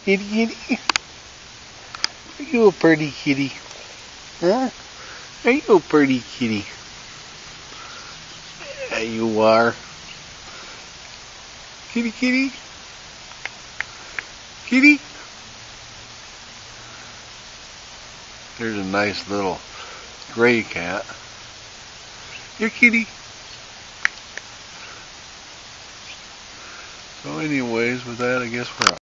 Kitty, kitty. Are you a pretty kitty? Huh? Are you a pretty kitty? Yeah, you are. Kitty, kitty. Kitty. There's a nice little gray cat. Here, kitty. So anyways, with that, I guess we're